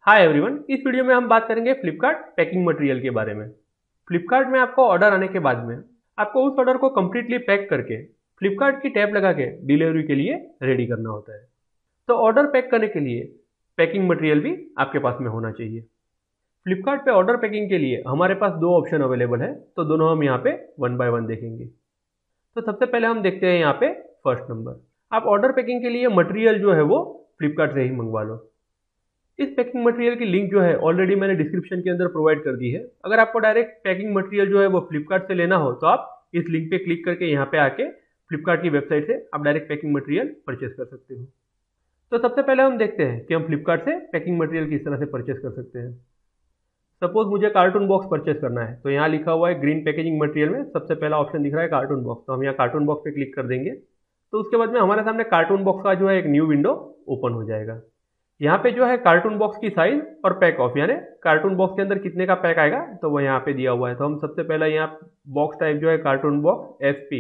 Hi everyone, इस video में हम बात करेंगे फ्लिपकार्ट पैकिंग मटेरियल के बारे में। फ्लिपकार्ट में आपको ऑर्डर आने के बाद में आपको उस ऑर्डर को कम्प्लीटली पैक करके फ्लिपकार्ट की टैब लगा के डिलीवरी के लिए रेडी करना होता है। तो ऑर्डर पैक करने के लिए पैकिंग मटेरियल भी आपके पास में होना चाहिए। फ्लिपकार्ट पे ऑर्डर पैकिंग के लिए हमारे पास दो ऑप्शन अवेलेबल है, तो दोनों हम यहाँ पे वन बाय वन देखेंगे। तो सबसे पहले हम देखते हैं यहाँ पे फर्स्ट नंबर। आप ऑर्डर पैकिंग के लिए मटेरियल जो है वो फ्लिपकार्ट से ही मंगवा लो। इस पैकिंग मटेरियल की लिंक जो है ऑलरेडी मैंने डिस्क्रिप्शन के अंदर प्रोवाइड कर दी है। अगर आपको डायरेक्ट पैकिंग मटेरियल जो है वो फ्लिपकार्ट से लेना हो तो आप इस लिंक पे क्लिक करके यहाँ पे आके फ्लिपकार्ट की वेबसाइट से आप डायरेक्ट पैकिंग मटेरियल परचेस कर सकते हो। तो सबसे पहले हम देखते हैं कि हम फ्लिपकार्ट से पैकिंग मटेरियल किस तरह से परचेस कर सकते हैं। सपोज मुझे कार्टून बॉक्स परचेस करना है, तो यहाँ लिखा हुआ है ग्रीन पैकेजिंग मटेरियल में सबसे पहला ऑप्शन दिख रहा है कार्टून बॉक्स। तो हम यहाँ कार्टून बॉक्स पे क्लिक कर देंगे, तो उसके बाद में हमारे सामने कार्टून बॉक्स का जो है एक न्यू विंडो ओपन हो जाएगा। यहाँ पे जो है कार्टून बॉक्स की साइज और पैक ऑफ, यानी कार्टून बॉक्स के अंदर कितने का पैक आएगा तो वो यहाँ पे दिया हुआ है। तो हम सबसे पहले यहाँ बॉक्स टाइप जो है cartoon box SP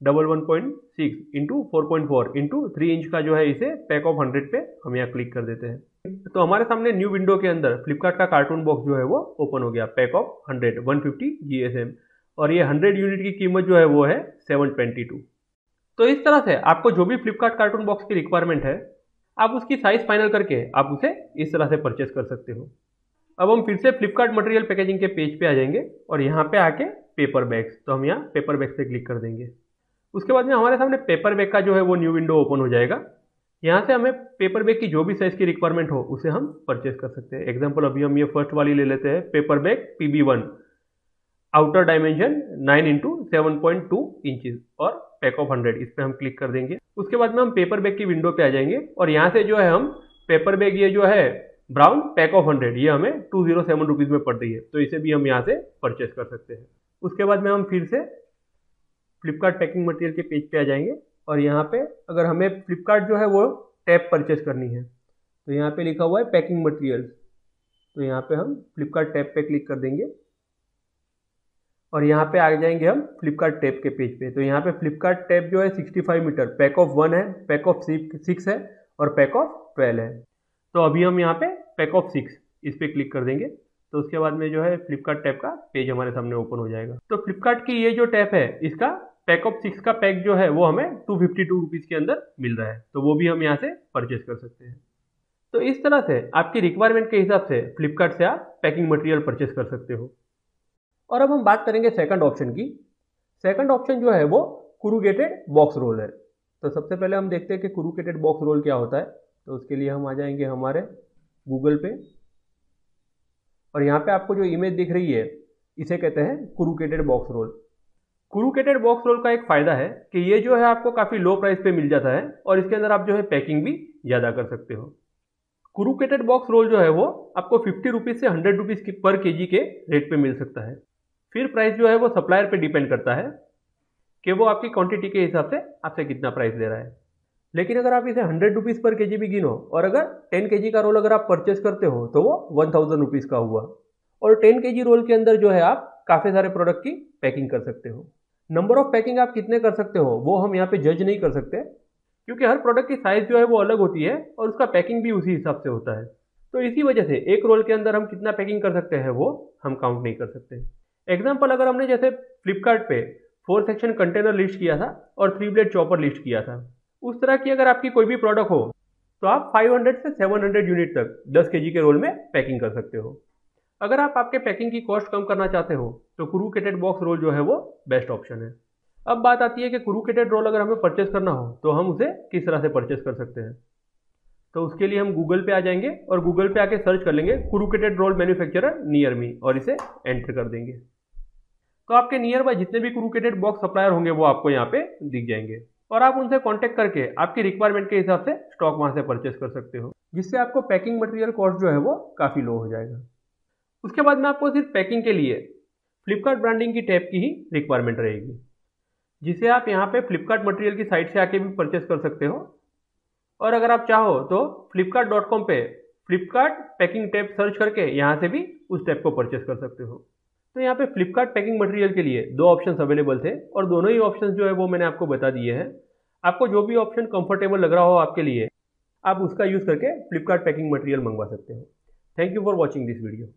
1.6 into 4.4 into 3 inch का जो है इसे पैक ऑफ 100 पे हम यहाँ क्लिक कर देते हैं। तो हमारे सामने न्यू विंडो के अंदर फ्लिपकार्ट का कार्टून बॉक्स जो है वो ओपन हो गया। पैक ऑफ 150 GSM और ये 100 यूनिट की कीमत जो है वो है 722। तो इस तरह से आपको जो भी फ्लिपकार्ट कार्टून बॉक्स की रिक्वायरमेंट है आप उसकी साइज फाइनल करके आप उसे इस तरह से परचेस कर सकते हो। अब हम फिर से फ्लिपकार्ट मटेरियल पैकेजिंग के पेज पे आ जाएंगे और यहाँ पे आके पेपर बैग्स, तो हम यहाँ पेपर बैग पे क्लिक कर देंगे। उसके बाद में हमारे सामने पेपर बैग का जो है वो न्यू विंडो ओपन हो जाएगा। यहाँ से हमें पेपर बैग की जो भी साइज की रिक्वायरमेंट हो उसे हम परचेस कर सकते हैं। एग्जाम्पल अभी हम ये फर्स्ट वाली ले लेते हैं, paper bag PB1 outer dimension 9 into 7.2 inches और पैक ऑफ 100, इस पर हम क्लिक कर देंगे। उसके बाद में हम पेपर बैग की विंडो पे आ जाएंगे और यहाँ से जो है हम पेपर बैग ये जो है ब्राउन पैक ऑफ 100 ये हमें 207 रुपीज़ में पड़ रही है, तो इसे भी हम यहाँ से परचेस कर सकते हैं। उसके बाद में हम फिर से फ्लिपकार्ट पैकिंग मटेरियल के पेज पे आ जाएंगे और यहाँ पे अगर हमें फ्लिपकार्ट जो है वो टैब परचेस करनी है तो यहाँ पे लिखा हुआ है पैकिंग मटेरियल, तो यहाँ पे हम फ्लिपकार्ट टैब पे क्लिक कर देंगे और यहाँ पे आ जाएंगे हम फ्लिपकार्ट टैब के पेज पे। तो यहाँ पे फ्लिपकार्ट टैब जो है 65 मीटर, पैक ऑफ 1 है, पैक ऑफ 6 है और पैक ऑफ 12 है। तो अभी हम यहाँ पे पैक ऑफ 6 इस पर क्लिक कर देंगे, तो उसके बाद में जो है फ्लिपकार्ट टैब का पेज हमारे सामने ओपन हो जाएगा। तो फ्लिपकार्ट की ये जो टैब है इसका पैक ऑफ 6 का पैक जो है वो हमें 252 रुपीज़ के अंदर मिल रहा है, तो वो भी हम यहाँ से परचेस कर सकते हैं। तो इस तरह से आपकी रिक्वायरमेंट के हिसाब से फ्लिपकार्ट से आप पैकिंग मटेरियल परचेस कर सकते हो। और अब हम बात करेंगे सेकंड ऑप्शन की। सेकंड ऑप्शन जो है वो कुरुगेटेड बॉक्स रोल है। तो सबसे पहले हम देखते हैं कि कुरुगेटेड बॉक्स रोल क्या होता है। तो उसके लिए हम आ जाएंगे हमारे गूगल पे और यहाँ पे आपको जो इमेज दिख रही है इसे कहते हैं कुरुगेटेड बॉक्स रोल। कुरुगेटेड बॉक्स रोल का एक फ़ायदा है कि ये जो है आपको काफ़ी लो प्राइस पे मिल जाता है और इसके अंदर आप जो है पैकिंग भी ज़्यादा कर सकते हो। कुरुगेटेड बॉक्स रोल जो है वो आपको 50 रुपीज़ से 100 रुपीज़ पर केजी के रेट पे मिल सकता है। फिर प्राइस जो है वो सप्लायर पे डिपेंड करता है कि वो आपकी क्वांटिटी के हिसाब से आपसे कितना प्राइस ले रहा है। लेकिन अगर आप इसे 100 रुपीज़ पर केजी भी गिनो और अगर 10 केजी का रोल अगर आप परचेस करते हो तो वो 1000 रुपीज़ का हुआ। और 10 केजी रोल के अंदर जो है आप काफ़ी सारे प्रोडक्ट की पैकिंग कर सकते हो। नंबर ऑफ पैकिंग आप कितने कर सकते हो वो हम यहाँ पे जज नहीं कर सकते, क्योंकि हर प्रोडक्ट की साइज़ जो है वो अलग होती है और उसका पैकिंग भी उसी हिसाब से होता है। तो इसी वजह से एक रोल के अंदर हम कितना पैकिंग कर सकते हैं वो हम काउंट नहीं कर सकते। एग्जाम्पल अगर हमने जैसे फ्लिपकार्ट पे 4 सेक्शन कंटेनर लिस्ट किया था और 3 ब्लेड चॉपर लिस्ट किया था, उस तरह की अगर आपकी कोई भी प्रोडक्ट हो तो आप 500 से 700 यूनिट तक 10 केजी के रोल में पैकिंग कर सकते हो। अगर आप आपके पैकिंग की कॉस्ट कम करना चाहते हो तो कुरुगेटेड बॉक्स रोल जो है वो बेस्ट ऑप्शन है। अब बात आती है कि कुरुगेटेड रोल अगर हमें परचेस करना हो तो हम उसे किस तरह से परचेस कर सकते हैं। तो उसके लिए हम गूगल पे आ जाएंगे और गूगल पे आके सर्च कर लेंगे कुरुगेटेड रोल मैन्युफैक्चरर नियर मी और इसे एंटर कर देंगे। तो आपके नियर बाय जितने भी कुरुगेटेड बॉक्स सप्लायर होंगे वो आपको यहाँ पे दिख जाएंगे और आप उनसे कांटेक्ट करके आपकी रिक्वायरमेंट के हिसाब से स्टॉक वहाँ से परचेस कर सकते हो, जिससे आपको पैकिंग मटेरियल कॉस्ट जो है वो काफ़ी लो हो जाएगा। उसके बाद में आपको सिर्फ पैकिंग के लिए फ्लिपकार्ट ब्रांडिंग की टैब की ही रिक्वायरमेंट रहेगी, जिसे आप यहाँ पे फ्लिपकार्ट मटेरियल की साइट से आके भी परचेस कर सकते हो। और अगर आप चाहो तो flipkart.com पे फ्लिपकार्ट पैकिंग टैब सर्च करके यहाँ से भी उस टैब को परचेस कर सकते हो। तो यहाँ पे फ्लिपकार्ट पैकिंग मटेरियल के लिए दो ऑप्शंस अवेलेबल थे और दोनों ही ऑप्शंस जो है वो मैंने आपको बता दिए हैं। आपको जो भी ऑप्शन कंफर्टेबल लग रहा हो आपके लिए आप उसका यूज़ करके फ्लिपकार्ट पैकिंग मटेरियल मंगवा सकते हो। Thank you for watching this video.